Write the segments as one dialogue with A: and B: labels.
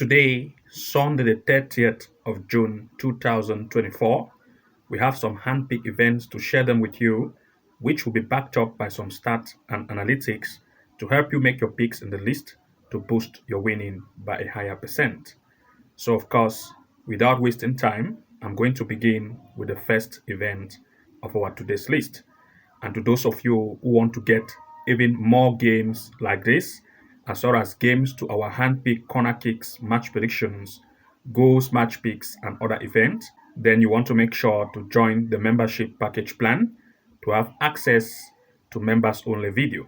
A: Today, Sunday the 30th of June 2024, we have some hand-picked events to share them with you, which will be backed up by some stats and analytics to help you make your picks in the list to boost your winning by a higher percent. So, of course, without wasting time, I'm going to begin with the first event of our today's list. And to those of you who want to get even more games like this, as well as games to our hand-picked corner kicks, match predictions, goals, match picks, and other events, then you want to make sure to join the membership package plan to have access to members only video.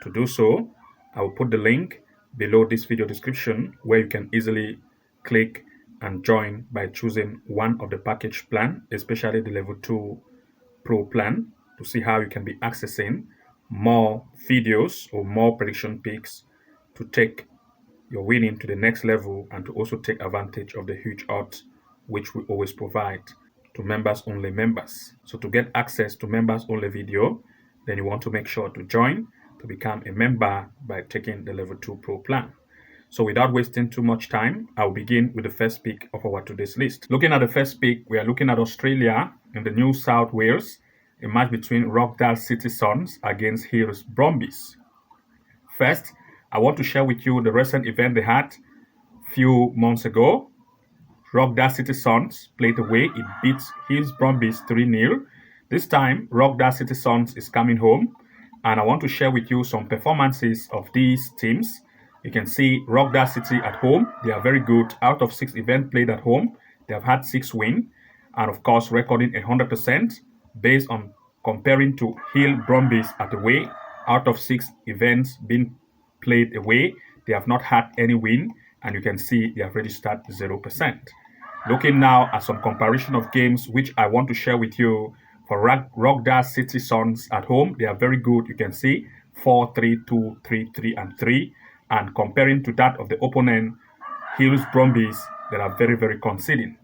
A: To do so, I will put the link below this video description where you can easily click and join by choosing one of the package plan, especially the level 2 pro plan, to see how you can be accessing more videos or more prediction picks to take your winning to the next level and to also take advantage of the huge odds which we always provide to members only members. So to get access to members only video, then you want to make sure to join to become a member by taking the level 2 pro plan. So without wasting too much time, I'll begin with the first pick of our today's list. Looking at the first pick, we are looking at Australia in the New South Wales, a match between Rockdale City Suns against Hills Brumbies. First, I want to share with you the recent event they had a few months ago. Rockdale City Suns played away. It beat Hills Brumbies 3-0. This time, Rockdale City Suns is coming home, and I want to share with you some performances of these teams. You can see Rockdale City at home. They are very good. Out of 6 events played at home, they have had 6 wins, and of course, recording 100% based on comparing to Hill Brumbies at away. Out of 6 events being played away, they have not had any win, and you can see they have registered 0%. Looking now at some comparison of games which I want to share with you for Rockdale City Suns at home, they are very good. You can see 4-3, 2-3, 3, and 3. And comparing to that of the opponent, Hills Brumbies, they are very, very conceding.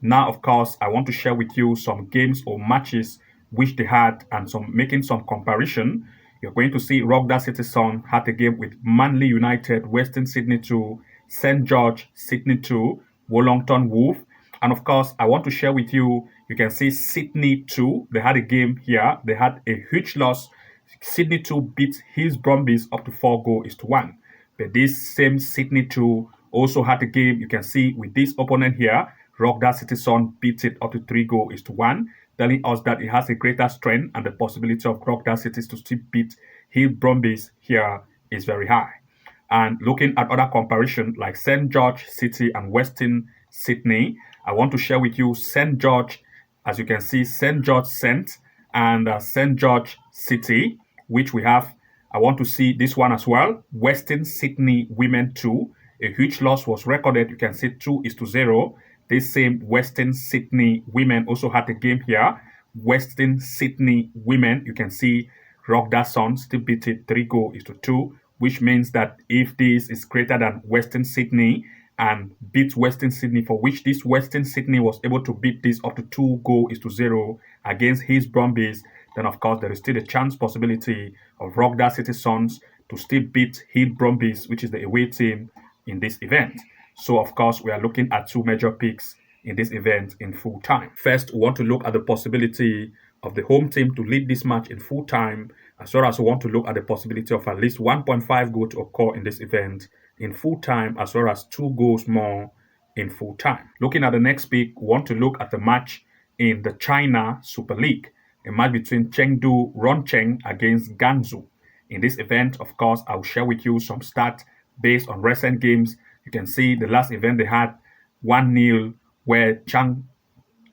A: Now, of course, I want to share with you some games or matches which they had and making some comparison. You're going to see Rockdale City Sun had a game with Manly United, Western Sydney 2, St. George, Sydney 2, Wellington Wolf. And of course, I want to share with you, you can see Sydney 2. They had a game here. They had a huge loss. Sydney 2 beat Hills Brumbies up to 4 goals to 1. But this same Sydney 2 also had a game, you can see, with this opponent here. Rockdale City Sun beat it up to 3 goals to 1, telling us that it has a greater strength and the possibility of Rockdale City to still beat Hill Brumbies here is very high. And looking at other comparison like St. George City and Western Sydney, I want to share with you St. George, as you can see, St. George Saint and St. George City, which we have. I want to see this one as well. Western Sydney Women 2. A huge loss was recorded. You can see 2-0. This same Western Sydney Women also had a game here. Western Sydney Women, you can see Rockdale Suns still beat it 3 goals to 2, which means that if this is greater than Western Sydney and beats Western Sydney, for which this Western Sydney was able to beat this up to 2 goals to 0 against Hills Brumbies, then of course there is still a chance possibility of Rockdale City Suns to still beat Hill Brumbies, which is the away team in this event. So of course we are looking at 2 major picks in this event in full time. First, we want to look at the possibility of the home team to lead this match in full time, as well as we want to look at the possibility of at least 1.5 goals to occur in this event in full time, as well as 2 goals more in full time. Looking at the next pick, we want to look at the match in the China Super League, a match between Chengdu Rongcheng against Gansu. In this event, of course, I'll share with you some stats based on recent games. You can see the last event they had 1-0 where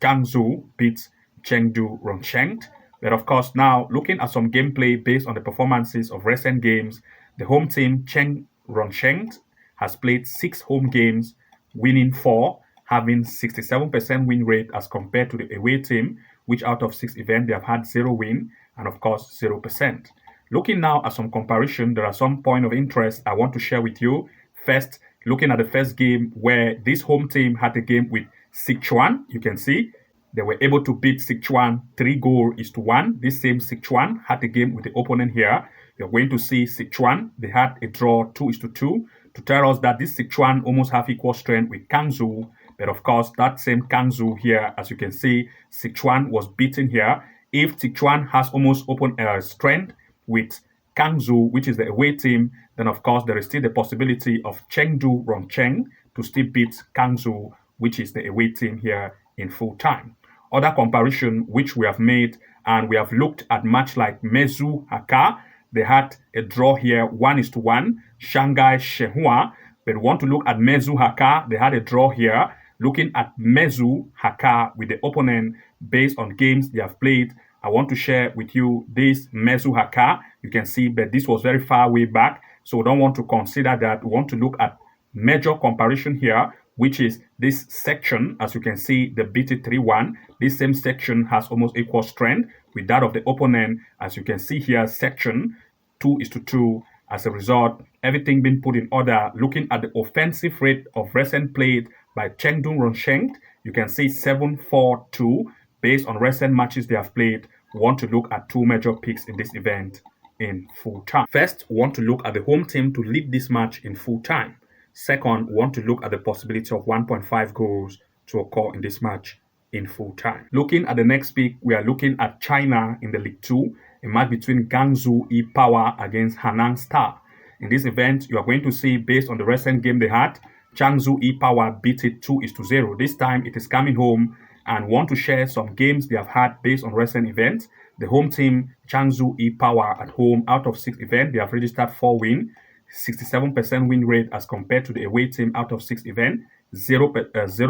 A: Gansu beat Chengdu Rongcheng. But of course, now looking at some gameplay based on the performances of recent games, the home team Chengdu Rongcheng has played 6 home games, winning 4, having 67% win rate as compared to the away team, which out of 6 events they have had 0 win and of course 0%. Looking now at some comparison, there are some points of interest I want to share with you. First, looking at the first game where this home team had a game with Sichuan, you can see they were able to beat Sichuan 3 goals to 1. This same Sichuan had a game with the opponent here. You're going to see Sichuan, they had a draw 2-2 to tell us that this Sichuan almost have equal strength with Kangzhou. But of course, that same Kangzhou here, as you can see, Sichuan was beaten here. If Sichuan has almost open strength with Kangzhou, which is the away team, then of course there is still the possibility of Chengdu Rongcheng to still beat Kangzhou, which is the away team here in full time. Other comparison which we have made, and we have looked at match like Mezu Haka. They had a draw here, 1-1. Shanghai Shenhua. But we want to look at Mezu Haka. They had a draw here. Looking at Mezu Haka with the opponent based on games they have played, I want to share with you this Mezu Haka. You can see, but this was very far way back, so we don't want to consider that. We want to look at major comparison here, which is this section. As you can see, the BT 3-1. This same section has almost equal strength with that of the opponent. As you can see here, section 2:2. As a result, everything being put in order. Looking at the offensive rate of recent played by Chengdu Rongcheng, you can see 7-4-2 based on recent matches they have played. We want to look at two major picks in this event in full time. First, we want to look at the home team to lead this match in full time. Second, we want to look at the possibility of 1.5 goals to occur in this match in full time. Looking at the next pick, we are looking at China in the League 2, a match between Guangzhou E-Power against Hanang Star. In this event, you are going to see, based on the recent game they had, Guangzhou E-Power beat it 2-0. This time, it is coming home, and want to share some games they have had based on recent events. The home team, Guangzhou E-Power, at home, out of 6 events, they have registered 4 wins, 67% win rate as compared to the away team out of 6 events, 0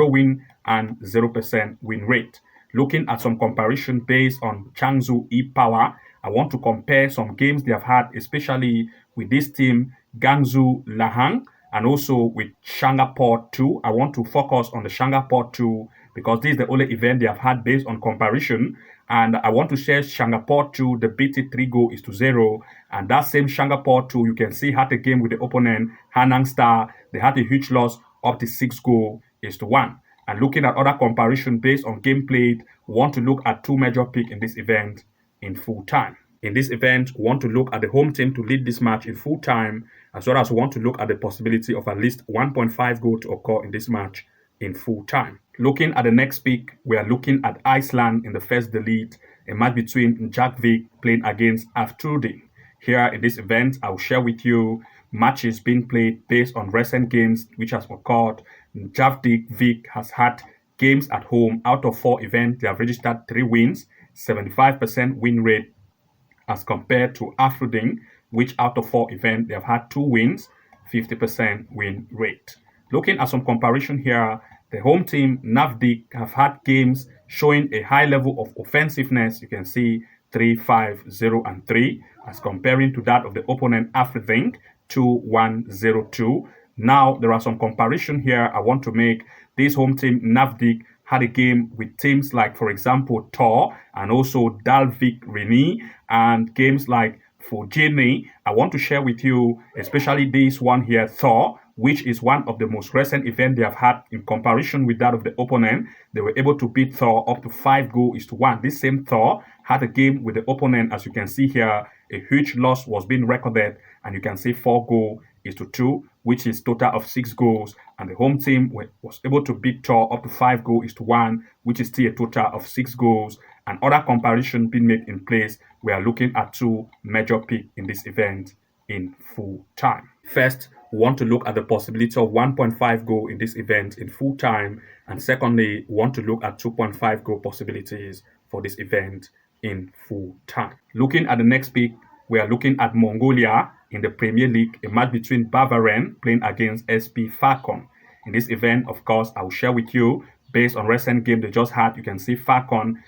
A: win and 0% win rate. Looking at some comparison based on Guangzhou E-Power, I want to compare some games they have had, especially with this team, Guangzhou Lahang, and also with Shanghai 2. I want to focus on the Shanghai 2 because this is the only event they have had based on comparison. And I want to share Shanghai 2, the BT 3-0. And that same Shanghai 2, you can see, had a game with the opponent, Hanang Star. They had a huge loss up to 6-1. And looking at other comparison based on game played, we want to look at two major picks in this event in full time. In this event, we want to look at the home team to lead this match in full time, as well as we want to look at the possibility of at least 1.5 goal to occur in this match in full time. Looking at the next pick, we are looking at Iceland in the first delete, a match between Jakvik playing against Aftruding. Here in this event, I will share with you matches being played based on recent games which has occurred. Javdik has had games at home. Out of 4 events, they have registered 3 wins, 75% win rate, as compared to Afruding, which out of 4 events, they have had 2 wins, 50% win rate. Looking at some comparison here, the home team, Navdik, have had games showing a high level of offensiveness. You can see 3-5-0-3, as comparing to that of the opponent, Afruding, 2-1-0-2. Now, there are some comparison here I want to make. This home team, Navdik, had a game with teams like, for example, Tor and also Dalvik Reni, and games like Fujini. I want to share with you, especially this one here, Thor, which is one of the most recent events they have had in comparison with that of the opponent. They were able to beat Thor up to 5-1. This same Thor had a game with the opponent. As you can see here, a huge loss was being recorded, and you can see 4-2, which is total of 6 goals. And the home team was able to beat Thor up to 5-1, which is still a total of 6 goals. And other comparison being made in place, we are looking at 2 major picks in this event in full time. First, we want to look at the possibility of 1.5 goal in this event in full time. And secondly, we want to look at 2.5 goal possibilities for this event in full time. Looking at the next pick, we are looking at Mongolia in the Premier League, a match between Bavarian playing against SP Falcon. In this event, of course, I will share with you, based on recent game they just had, you can see Falcon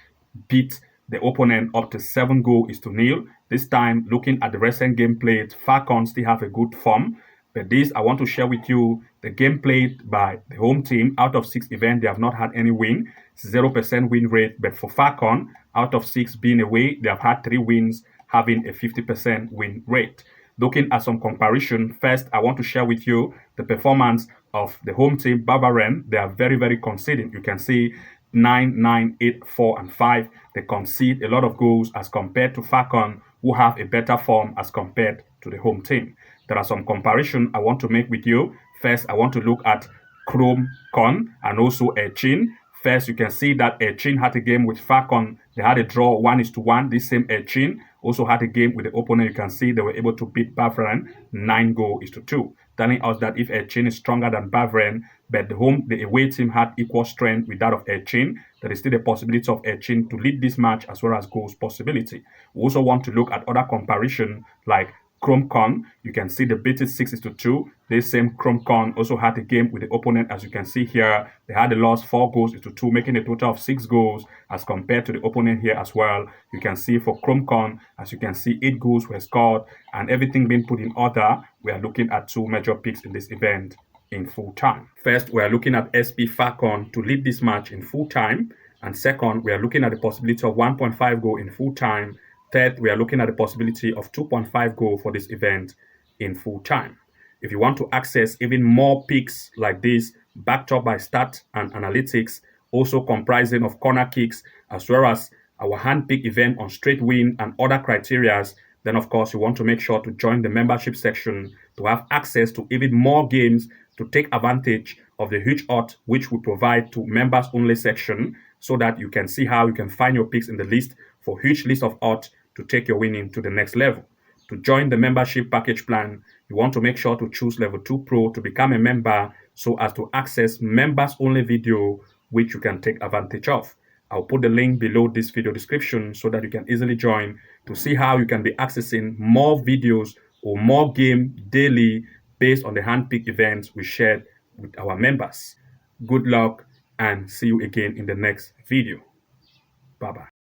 A: beat the opponent up to 7-0. This time, looking at the recent game played, Falcon still have a good form. But this, I want to share with you the game played by the home team. Out of 6 events, they have not had any win, 0% win rate. But for Falcon, out of 6 being away, they have had 3 wins, having a 50% win rate. Looking at some comparison, first, I want to share with you the performance of the home team, Bavarian. They are very, very conceding. You can see 9, 8, 4, and 5. They concede a lot of goals as compared to Falcon, who have a better form as compared to the home team. there are some comparison I want to make with you. First, I want to look at Chrome Con and also Chin. First, you can see that Chin had a game with Falcon. They had a draw 1-1. This same Chin also had a game with the opponent. You can see they were able to beat Bavarian 9-2, telling us that if Chin is stronger than Bavarian, but the away team had equal strength with that of Chin, there is still a possibility of Chin to lead this match as well as goals possibility. We also want to look at other comparison like ChromeCon. You can see the beat is 6-2. This same ChromeCon also had a game with the opponent. As you can see here, they had a loss 4-2, making a total of 6 goals as compared to the opponent here as well. You can see for ChromeCon, as you can see, 8 goals were scored and everything being put in order. We are looking at 2 major picks in this event in full time. First, we are looking at SP Falcon to lead this match in full time. And second, we are looking at the possibility of 1.5 goal in full time. Third, we are looking at the possibility of 2.5 goal for this event in full time. If you want to access even more picks like this, backed up by stats and analytics, also comprising of corner kicks, as well as our hand pick event on straight win and other criterias, then of course you want to make sure to join the membership section to have access to even more games, to take advantage of the huge odds which we provide to members only section, so that you can see how you can find your picks in the list for huge list of odds to take your winning to the next level. To join the membership package plan, you want to make sure to choose level 2 pro to become a member so as to access members only video which you can take advantage of. I'll put the link below this video description so that you can easily join to see how you can be accessing more videos or more game daily based on the handpicked events we shared with our members. Good luck and see you again in the next video. Bye-bye.